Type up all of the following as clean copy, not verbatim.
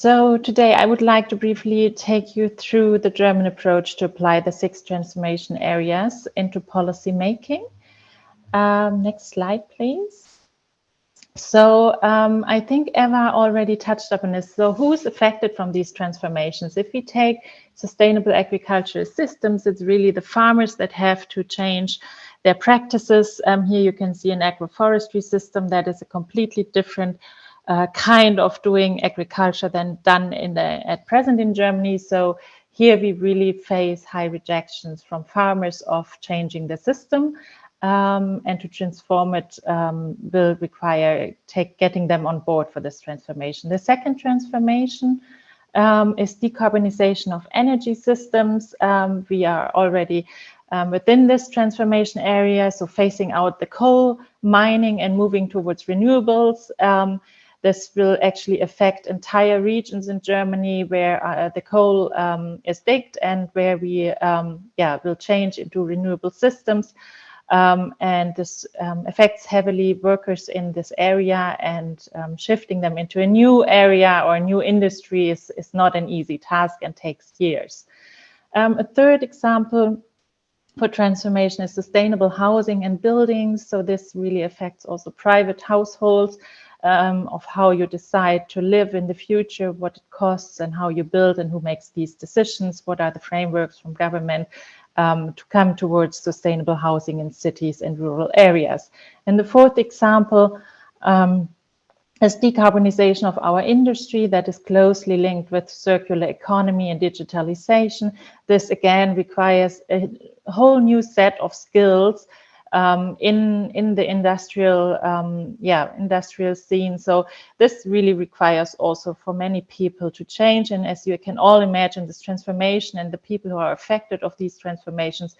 So today I would like to briefly take you through the German approach to apply the 6 transformation areas into policy making. Next slide, please. So I think Eva already touched upon this. So who's affected from these transformations? If we take sustainable agricultural systems, it's really the farmers that have to change their practices. Here you can see an agroforestry system that is a completely different kind of doing agriculture than done at present in Germany. So here we really face high rejections from farmers of changing the system. And to transform it will require getting them on board for this transformation. The second transformation is decarbonization of energy systems. We are already within this transformation area, so phasing out the coal mining and moving towards renewables. This will actually affect entire regions in Germany where the coal is digged and where we will change into renewable systems. And this affects heavily workers in this area, and shifting them into a new area or a new industry is not an easy task and takes years. A third example for transformation is sustainable housing and buildings. So this really affects also private households, of how you decide to live in the future, what it costs and how you build and who makes these decisions, what are the frameworks from government to come towards sustainable housing in cities and rural areas. And the fourth example is decarbonization of our industry that is closely linked with circular economy and digitalization. This again requires a whole new set of skills in the industrial scene. So this really requires also for many people to change. And as you can all imagine, this transformation and the people who are affected of these transformations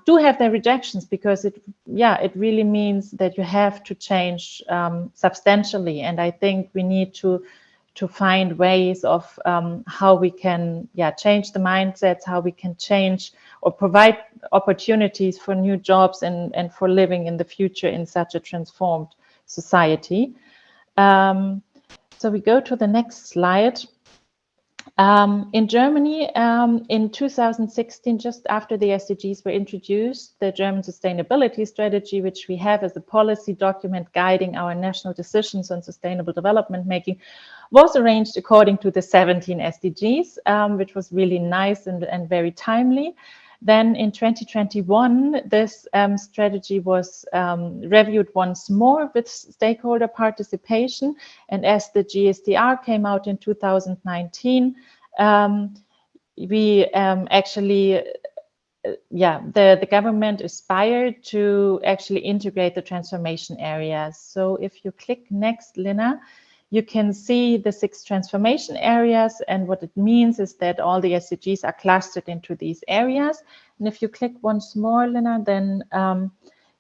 do have their rejections, because it really means that you have to change substantially. And I think we need to find ways of how we can change the mindsets, how we can change or provide opportunities for new jobs and for living in the future in such a transformed society. So we go to the next slide. In Germany, in 2016, just after the SDGs were introduced, the German sustainability strategy, which we have as a policy document guiding our national decisions on sustainable development making, was arranged according to the 17 SDGs, which was really nice and very timely. Then in 2021, this strategy was reviewed once more with stakeholder participation. And as the GSDR came out in 2019, we actually, the government aspired to actually integrate the transformation areas. So if you click next, Lina, you can see the 6 transformation areas, and what it means is that all the SDGs are clustered into these areas. And if you click once more, Lina, then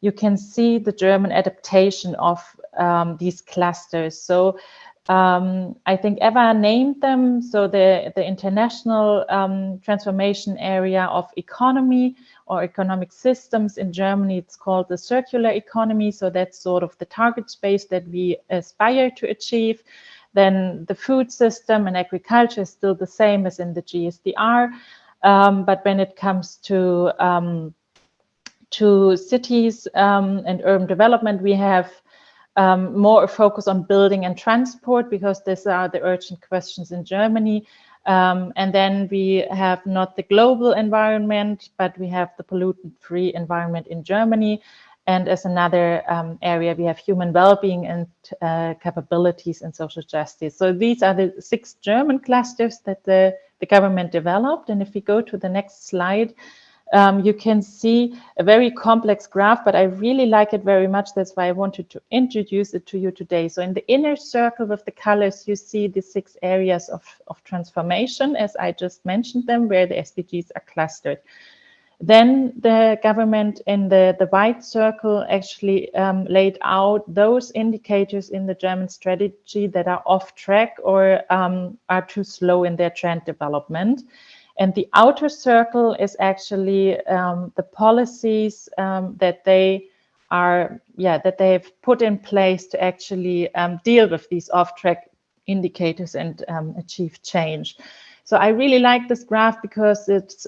you can see the German adaptation of these clusters. So I think Eva named them. So the international transformation area of economy or economic systems in Germany, it's called the circular economy. So that's sort of the target space that we aspire to achieve. Then the food system and agriculture is still the same as in the GSDR. But when it comes to cities and urban development, we have more a focus on building and transport, because these are the urgent questions in Germany. And then we have not the global environment, but we have the pollutant-free environment in Germany. And as another area, we have human well-being and capabilities and social justice. So these are the 6 German clusters that the government developed. And if we go to the next slide, you can see a very complex graph, but I really like it very much. That's why I wanted to introduce it to you today. So in the inner circle with the colors, you see the 6 areas of transformation, as I just mentioned them, where the SDGs are clustered. Then the government in the white circle actually laid out those indicators in the German strategy that are off track or are too slow in their trend development. And the outer circle is actually the policies that they are, that they have put in place to actually deal with these off-track indicators and achieve change. So I really like this graph because it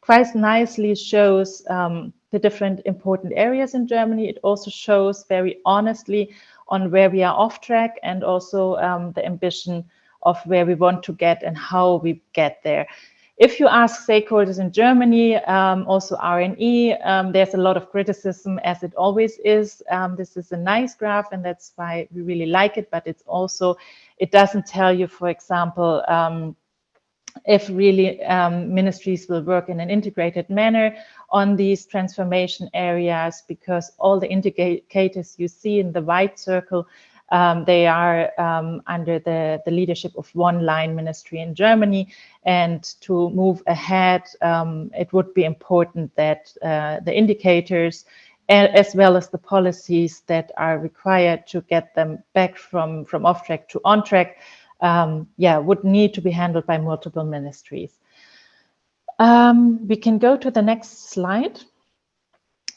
quite nicely shows the different important areas in Germany. It also shows very honestly on where we are off track, and also the ambition of where we want to get and how we get there. If you ask stakeholders in Germany, also RNE, there's a lot of criticism, as it always is. This is a nice graph, and that's why we really like it, but it's also, it doesn't tell you, for example, if really ministries will work in an integrated manner on these transformation areas, because all the indicators you see in the white circle, they are under the leadership of one line ministry in Germany. And to move ahead, it would be important that the indicators, as well as the policies that are required to get them back from off track to on track, would need to be handled by multiple ministries. We can go to the next slide.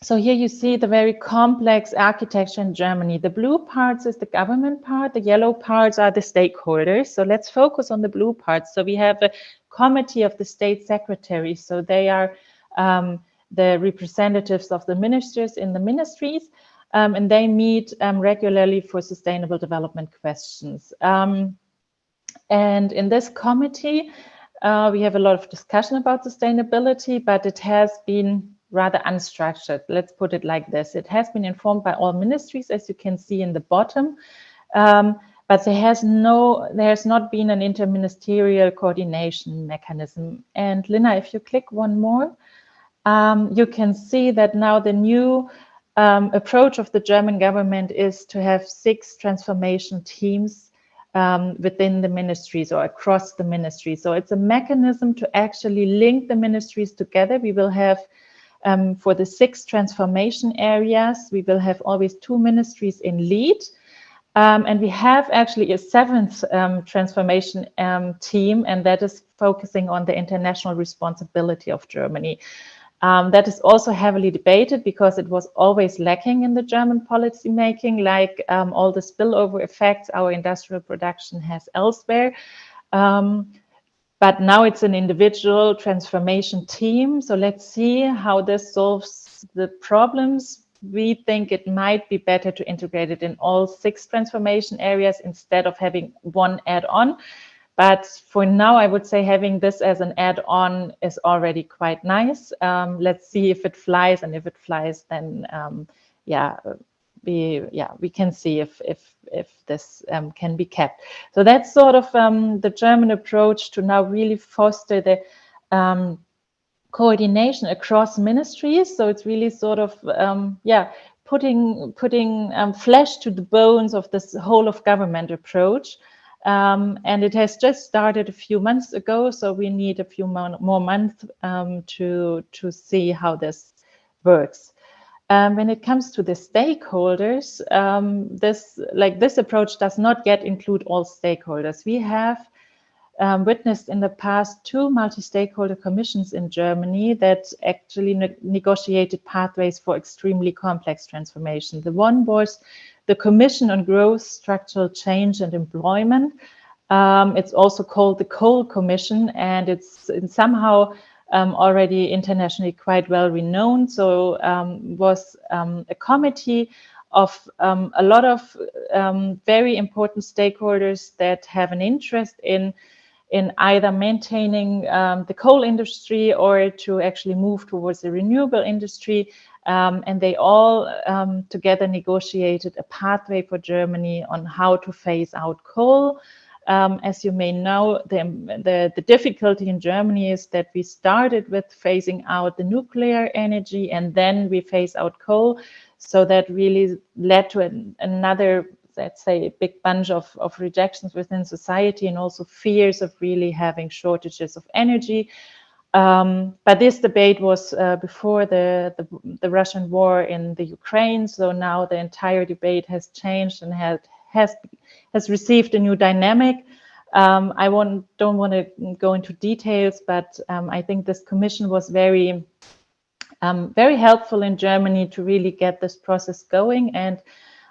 So here you see the very complex architecture in Germany. The blue parts is the government part, the yellow parts are the stakeholders. So let's focus on the blue parts. So we have a committee of the state secretaries. So they are the representatives of the ministers in the ministries, and they meet regularly for sustainable development questions. And in this committee, we have a lot of discussion about sustainability, but it has been rather unstructured. Let's put it like this. It has been informed by all ministries, as you can see in the bottom, but there has not been an interministerial coordination mechanism. And Lina, if you click one more, you can see that now the new approach of the German government is to have 6 transformation teams within the ministries or across the ministries. So it's a mechanism to actually link the ministries together. We will have, for the 6 transformation areas, we will have always 2 ministries in lead. And we have actually a 7th transformation team, and that is focusing on the international responsibility of Germany. That is also heavily debated because it was always lacking in the German policy making, like all the spillover effects our industrial production has elsewhere. But now it's an individual transformation team. So let's see how this solves the problems. We think it might be better to integrate it in all 6 transformation areas instead of having one add-on. But for now, I would say having this as an add-on is already quite nice. Let's see if it flies, and if it flies, then we can see if this can be kept. So that's sort of the German approach to now really foster the coordination across ministries. So it's really sort of putting flesh to the bones of this whole of government approach. And it has just started a few months ago, so we need a few more months to see how this works. When it comes to the stakeholders, this approach does not yet include all stakeholders. We have witnessed in the past 2 multi-stakeholder commissions in Germany that actually negotiated pathways for extremely complex transformation. The one was the Commission on Growth, Structural Change and Employment. It's also called the Coal Commission, and it's somehow already internationally quite well renowned. So was a committee of a lot of very important stakeholders that have an interest in either maintaining the coal industry or to actually move towards the renewable industry. And they all together negotiated a pathway for Germany on how to phase out coal. As you may know, the difficulty in Germany is that we started with phasing out the nuclear energy, and then we phase out coal. So that really led to another, let's say, a big bunch of rejections within society, and also fears of really having shortages of energy. But this debate was before the Russian war in the Ukraine. So now the entire debate has changed and has received a new dynamic. I don't want to go into details, but I think this commission was very helpful in Germany to really get this process going. And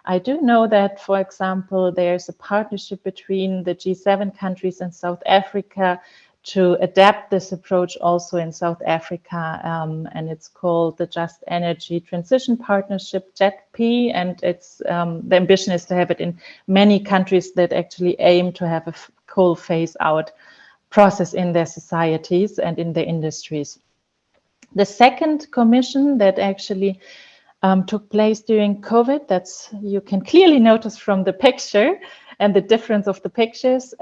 I do know that, for example, there's a partnership between the G7 countries and South Africa to adapt this approach also in South Africa, and it's called the Just Energy Transition Partnership, JETP, and it's the ambition is to have it in many countries that actually aim to have a coal phase out process in their societies and in their industries. The second commission that actually took place during COVID, that's, you can clearly notice from the picture and the difference of the pictures,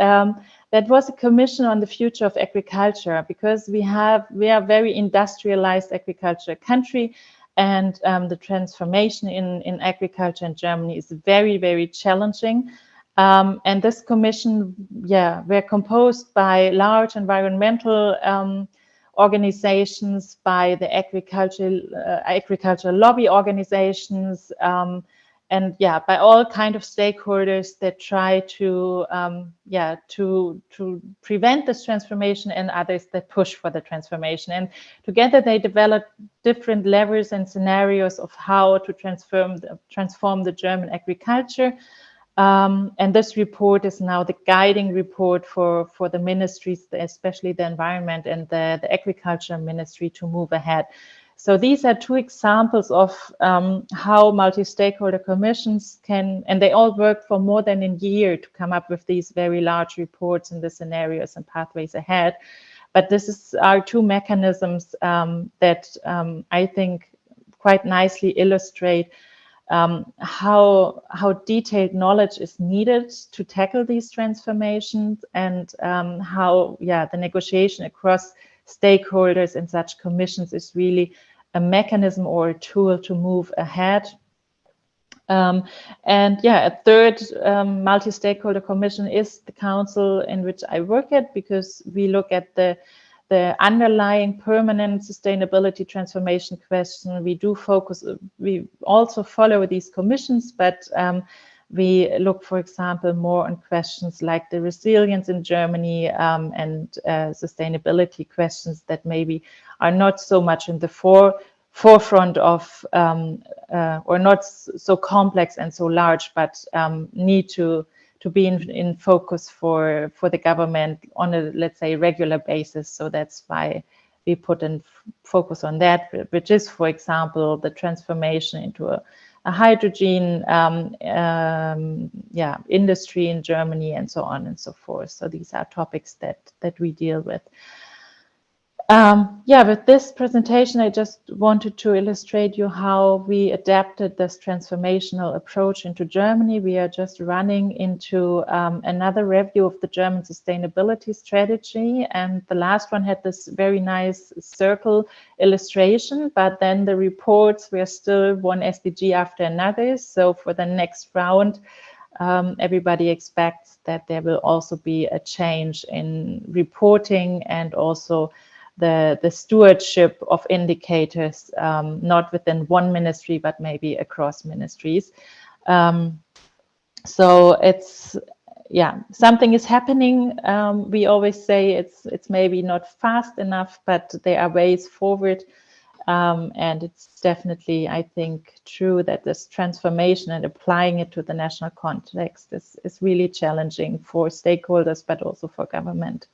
that was a commission on the future of agriculture, because we are very industrialized agriculture country, and the transformation in agriculture in Germany is very, very challenging. And this commission, were composed by large environmental organizations, by the agricultural lobby organizations, and by all kind of stakeholders that try to prevent this transformation, and others that push for the transformation. And together they developed different levers and scenarios of how to transform the German agriculture. And this report is now the guiding report for the ministries, especially the environment and the agriculture ministry, to move ahead. So these are two examples of how multi-stakeholder commissions can, and they all work for more than a year to come up with these very large reports and the scenarios and pathways ahead. But this are two mechanisms that I think quite nicely illustrate how detailed knowledge is needed to tackle these transformations, and how the negotiation across stakeholders in such commissions is really a mechanism or a tool to move ahead. And a third multi-stakeholder commission is the council in which I work at, because we look at the underlying permanent sustainability transformation question. We also follow these commissions, but we look, for example, more on questions like the resilience in Germany, and sustainability questions that maybe are not so much in the forefront of, or not so complex and so large, but need to be in focus for the government on a, let's say, regular basis. So that's why we put in focus on that, which is, for example, the transformation into a hydrogen industry in Germany, and so on and so forth. So these are topics that we deal with. With this presentation, I just wanted to illustrate you how we adapted this transformational approach into Germany. We are just running into another review of the German sustainability strategy, and the last one had this very nice circle illustration, but then the reports were still one SDG after another. So for the next round, everybody expects that there will also be a change in reporting, and also the stewardship of indicators, not within one ministry, but maybe across ministries. So it's, something is happening. We always say it's maybe not fast enough, but there are ways forward. And it's definitely, I think, true that this transformation and applying it to the national context is really challenging for stakeholders, but also for government.